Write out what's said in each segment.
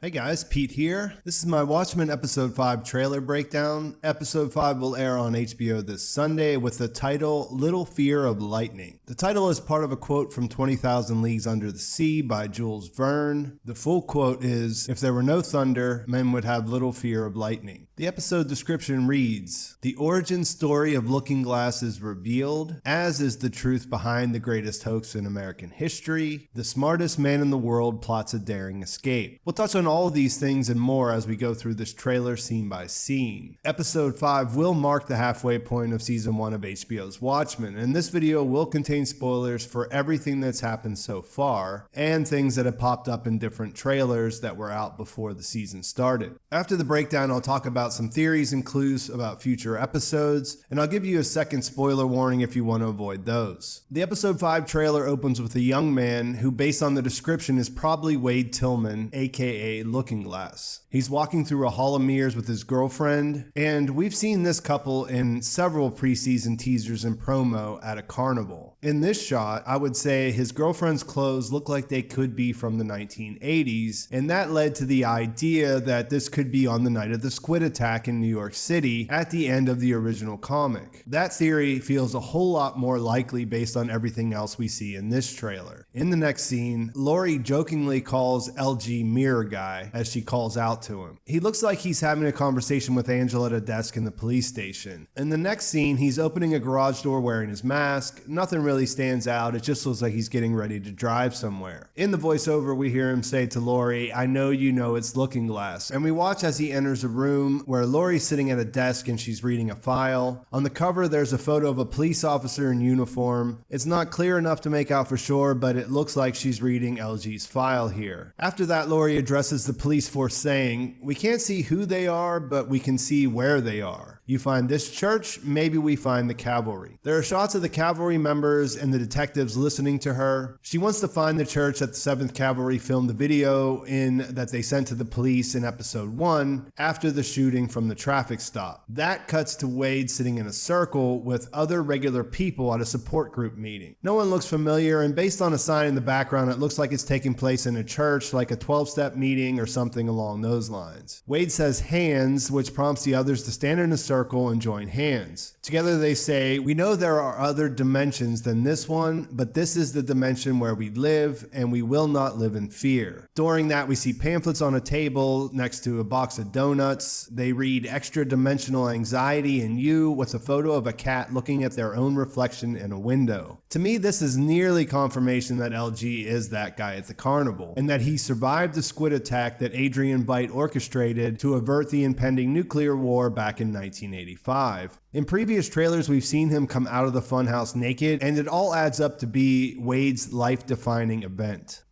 Hey guys, Pete here. This is my Watchmen Episode 5 trailer breakdown. Episode 5 will air on HBO this Sunday with the title Little Fear of Lightning. The title is part of a quote from 20,000 Leagues Under the Sea by Jules Verne. The full quote is, "If there were no thunder, men would have little fear of lightning." The episode description reads, "The origin story of Looking Glass is revealed, as is the truth behind the greatest hoax in American history. The smartest man in the world plots a daring escape." We'll touch on all of these things and more as we go through this trailer scene by scene. Episode 5 will mark the halfway point of Season 1 of HBO's Watchmen, and this video will contain spoilers for everything that's happened so far, and things that have popped up in different trailers that were out before the season started. After the breakdown, I'll talk about some theories and clues about future episodes, and I'll give you a second spoiler warning if you want to avoid those. The Episode 5 trailer opens with a young man who, based on the description, is probably Wade Tillman, aka Looking Glass. He's walking through a hall of mirrors with his girlfriend, and we've seen this couple in several preseason teasers and promo at a carnival. In this shot, I would say his girlfriend's clothes look like they could be from the 1980s, and that led to the idea that this could be on the night of the squid attack in New York City at the end of the original comic. That theory feels a whole lot more likely based on everything else we see in this trailer. In the next scene, Laurie jokingly calls LG Mirror Guy as she calls out to him. He looks like he's having a conversation with Angela at a desk in the police station. In the next scene, he's opening a garage door wearing his mask. Nothing really stands out, it just looks like he's getting ready to drive somewhere. In the voiceover, we hear him say to Laurie, "I know you know it's Looking Glass," and we watch as he enters a room where Laurie's sitting at a desk and she's reading a file. On the cover, there's a photo of a police officer in uniform. It's not clear enough to make out for sure, but it looks like she's reading LG's file here. After that, Laurie addresses the police force saying, "We can't see who they are, but we can see where they are. You find this church, maybe we find the cavalry." There are shots of the cavalry members and the detectives listening to her. She wants to find the church that the 7th Cavalry filmed the video in that they sent to the police in episode 1 after the shooting from the traffic stop. That cuts to Wade sitting in a circle with other regular people at a support group meeting. No one looks familiar, and based on a sign in the background, it looks like it's taking place in a church, like a 12-step meeting or something along those lines. Wade says hands, which prompts the others to stand in a circle and join hands. Together they say, "We know there are other dimensions than this one, but this is the dimension where we live, and we will not live in fear." During that, we see pamphlets on a table next to a box of donuts. They read "Extra Dimensional Anxiety and You" with a photo of a cat looking at their own reflection in a window. To me, this is nearly confirmation that LG is that guy at the carnival, and that he survived the squid attack that Adrian Veidt orchestrated to avert the impending nuclear war back in 1985. In previous trailers, we've seen him come out of the funhouse naked, and it all adds up to be Wade's life-defining event.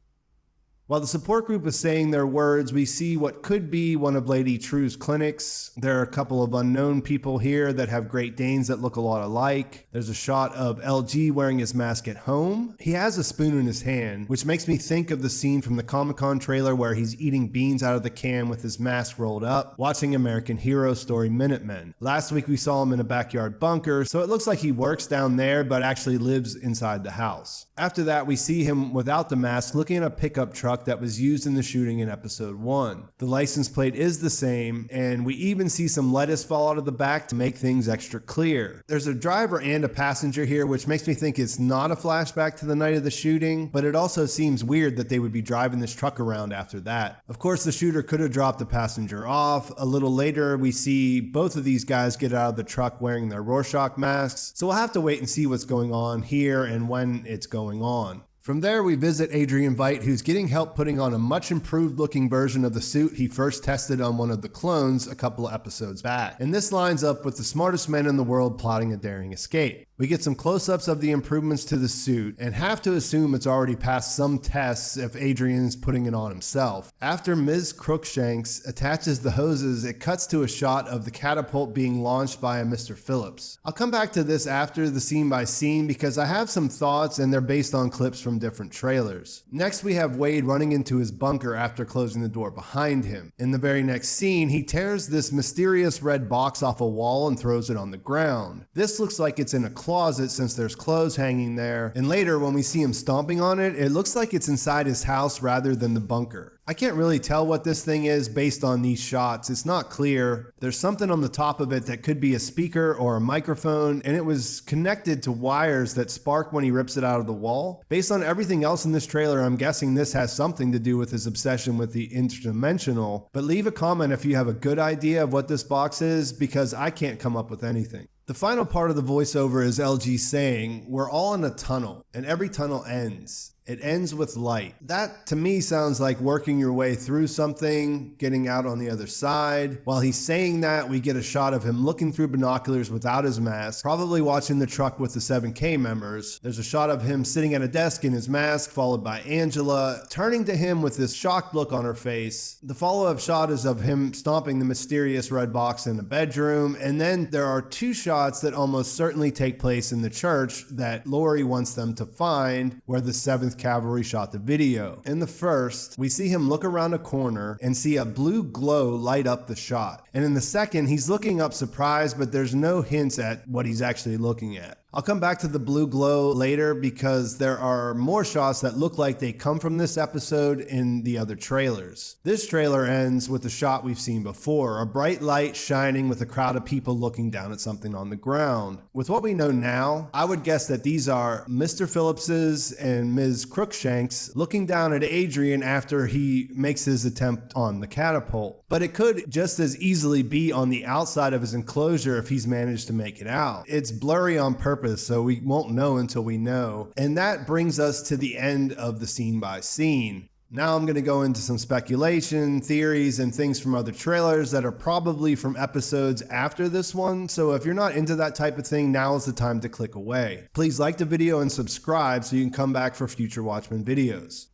While the support group is saying their words, we see what could be one of Lady True's clinics. There are a couple of unknown people here that have Great Danes that look a lot alike. There's a shot of LG wearing his mask at home. He has a spoon in his hand, which makes me think of the scene from the Comic-Con trailer where he's eating beans out of the can with his mask rolled up, watching American Hero Story Minutemen. Last week we saw him in a backyard bunker, so it looks like he works down there but actually lives inside the house. After that, we see him without the mask looking at a pickup truck that was used in the shooting in episode 1. The license plate is the same, and we even see some lettuce fall out of the back to make things extra clear. There's a driver and a passenger here, which makes me think it's not a flashback to the night of the shooting, but it also seems weird that they would be driving this truck around after that. Of course, the shooter could have dropped the passenger off. A little later, we see both of these guys get out of the truck wearing their Rorschach masks, so we'll have to wait and see what's going on here and when it's going on. From there, we visit Adrian Veidt, who's getting help putting on a much improved looking version of the suit he first tested on one of the clones a couple of episodes back. And this lines up with the smartest men in the world plotting a daring escape. We get some close-ups of the improvements to the suit and have to assume it's already passed some tests if Adrian's putting it on himself. After Ms. Crookshanks attaches the hoses, it cuts to a shot of the catapult being launched by a Mr. Phillips. I'll come back to this after the scene by scene because I have some thoughts and they're based on clips from different trailers. Next, we have Wade running into his bunker after closing the door behind him. In the very next scene, he tears this mysterious red box off a wall and throws it on the ground. This looks like it's in a closet closet since there's clothes hanging there. And later, when we see him stomping on it, it looks like it's inside his house rather than the bunker. I can't really tell what this thing is based on these shots. It's not clear. There's something on the top of it that could be a speaker or a microphone, and it was connected to wires that spark when he rips it out of the wall. Based on everything else in this trailer, I'm guessing this has something to do with his obsession with the interdimensional. But leave a comment if you have a good idea of what this box is, because I can't come up with anything. The final part of the voiceover is LG saying, "We're all in a tunnel, and every tunnel ends. It ends with light." That to me sounds like working your way through something, getting out on the other side. While he's saying that, we get a shot of him looking through binoculars without his mask, probably watching the truck with the 7K members. There's a shot of him sitting at a desk in his mask, followed by Angela turning to him with this shocked look on her face. The follow-up shot is of him stomping the mysterious red box in the bedroom, and then there are two shots that almost certainly take place in the church that Laurie wants them to find, where the 7th Cavalry shot the video. In the first, we see him look around a corner and see a blue glow light up the shot. And in the second, he's looking up surprised, but there's no hints at what he's actually looking at. I'll come back to the blue glow later because there are more shots that look like they come from this episode in the other trailers. This trailer ends with a shot we've seen before, a bright light shining with a crowd of people looking down at something on the ground. With what we know now, I would guess that these are Mr. Phillips's and Ms. Crookshanks looking down at Adrian after he makes his attempt on the catapult. But it could just as easily be on the outside of his enclosure if he's managed to make it out. It's blurry on purpose, so we won't know until we know. And that brings us to the end of the scene by scene. Now I'm going to go into some speculation, theories, and things from other trailers that are probably from episodes after this one. So if you're not into that type of thing, now is the time to click away. Please like the video and subscribe so you can come back for future Watchmen videos.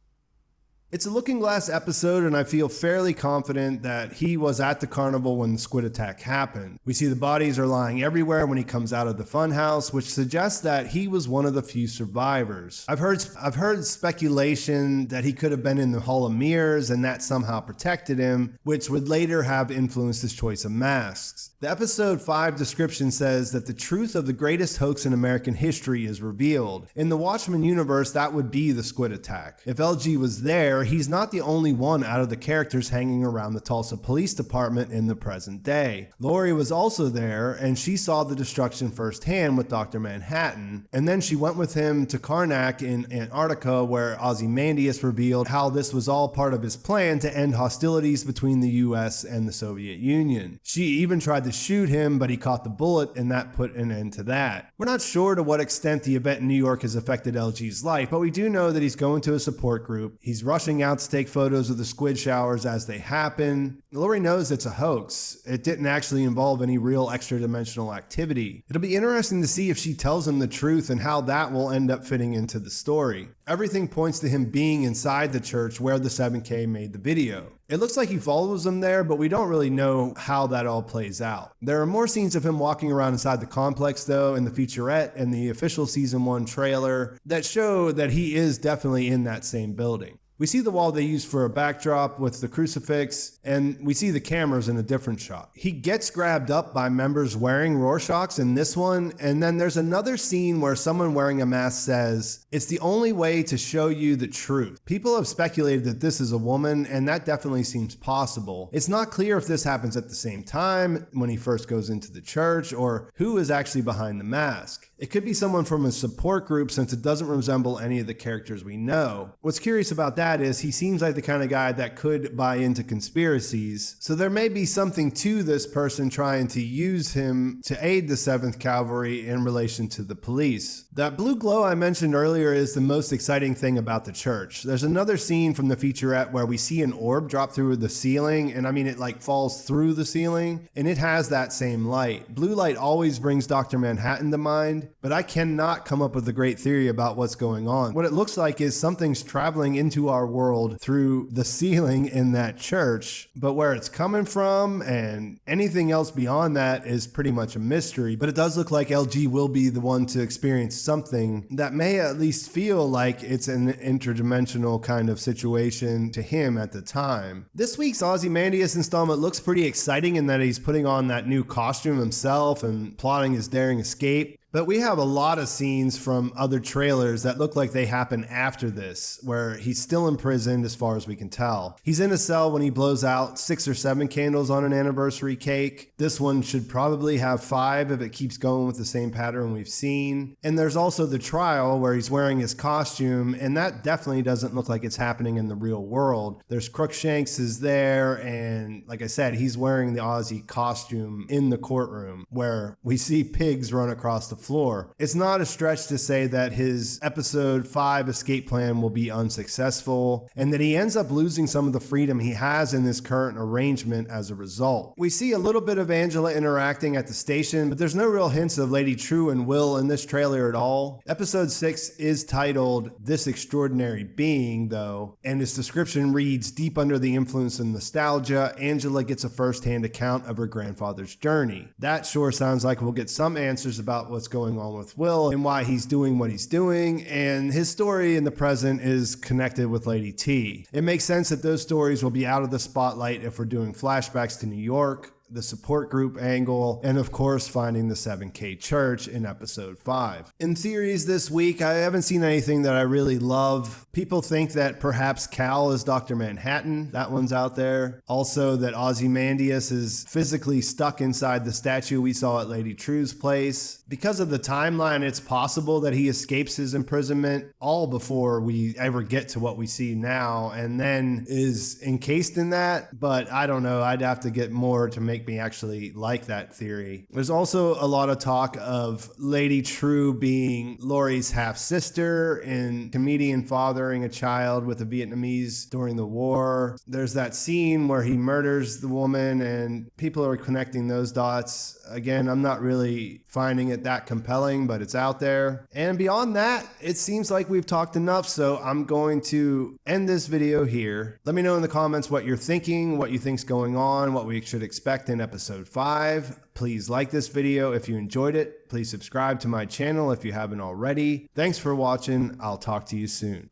It's a Looking Glass episode, and I feel fairly confident that he was at the carnival when the squid attack happened. We see the bodies are lying everywhere when he comes out of the funhouse, which suggests that he was one of the few survivors. I've heard speculation that he could have been in the Hall of Mirrors and that somehow protected him, which would later have influenced his choice of masks. The episode 5 description says that the truth of the greatest hoax in American history is revealed. In the Watchmen universe, that would be the squid attack. If LG was there, he's not the only one out of the characters hanging around the Tulsa Police Department in the present day. Laurie was also there, and she saw the destruction firsthand with Dr. Manhattan, and then she went with him to Karnak in Antarctica, where Ozymandias revealed how this was all part of his plan to end hostilities between the US and the Soviet Union. She even tried to shoot him, but he caught the bullet, and that put an end to that. We're not sure to what extent the event in New York has affected LG's life, but we do know that he's going to a support group. He's rushing out to take photos of the squid showers as they happen. Laurie knows it's a hoax. It didn't actually involve any real extra-dimensional activity. It'll be interesting to see if she tells him the truth and how that will end up fitting into the story. Everything points to him being inside the church where the 7K made the video. It looks like he follows them there, but we don't really know how that all plays out. There are more scenes of him walking around inside the complex, though, in the featurette and the official season 1 trailer that show that he is definitely in that same building. We see the wall they used for a backdrop with the crucifix, and we see the cameras in a different shot. He gets grabbed up by members wearing Rorschachs in this one, and then there's another scene where someone wearing a mask says, "It's the only way to show you the truth." People have speculated that this is a woman, and that definitely seems possible. It's not clear if this happens at the same time when he first goes into the church, or who is actually behind the mask. It could be someone from a support group since it doesn't resemble any of the characters we know. What's curious about that is he seems like the kind of guy that could buy into conspiracies. So there may be something to this person trying to use him to aid the 7th Cavalry in relation to the police. That blue glow I mentioned earlier is the most exciting thing about the church. There's another scene from the featurette where we see an orb drop through the ceiling, and I mean it like falls through the ceiling, and it has that same light. Blue light always brings Dr. Manhattan to mind, but I cannot come up with a great theory about what's going on. What it looks like is something's traveling into our world through the ceiling in that church, but where it's coming from and anything else beyond that is pretty much a mystery. But it does look like LG will be the one to experience something that may at least feel like it's an interdimensional kind of situation to him at the time. This week's Ozymandias installment looks pretty exciting in that he's putting on that new costume himself and plotting his daring escape. But we have a lot of scenes from other trailers that look like they happen after this, where he's still imprisoned as far as we can tell. He's in a cell when he blows out 6 or 7 candles on an anniversary cake. This one should probably have 5 if it keeps going with the same pattern we've seen. And there's also the trial where he's wearing his costume, and that definitely doesn't look like it's happening in the real world. There's Crookshanks is there, and like I said, he's wearing the Aussie costume in the courtroom where we see pigs run across the floor. It's not a stretch to say that his episode 5 escape plan will be unsuccessful, and that he ends up losing some of the freedom he has in this current arrangement as a result. We see a little bit of Angela interacting at the station, but there's no real hints of Lady True and Will in this trailer at all. Episode 6 is titled This Extraordinary Being, though, and its description reads, deep under the influence of nostalgia, Angela gets a first-hand account of her grandfather's journey. That sure sounds like we'll get some answers about what's going on with Will and why he's doing what he's doing, and his story in the present is connected with Lady T. It makes sense that those stories will be out of the spotlight if we're doing flashbacks to New York, the support group angle, and of course finding the 7K church in episode 5. In theories this week, I haven't seen anything that I really love. People think that perhaps Cal is Dr. Manhattan. That one's out there. Also that Ozymandias is physically stuck inside the statue we saw at Lady True's place. Because of the timeline, it's possible that he escapes his imprisonment all before we ever get to what we see now, and then is encased in that. But I don't know. I'd have to get more to make me actually like that theory. There's also a lot of talk of Lady True being Laurie's half-sister and comedian fathering a child with a Vietnamese during the war. There's that scene where he murders the woman, and people are connecting those dots. Again, I'm not really finding it that compelling, but it's out there. And beyond that, it seems like we've talked enough, so I'm going to end this video here. Let me know in the comments what you're thinking, what you think's going on, what we should expect in episode 5. Please like this video if you enjoyed it. Please subscribe to my channel if you haven't already. Thanks for watching. I'll talk to you soon.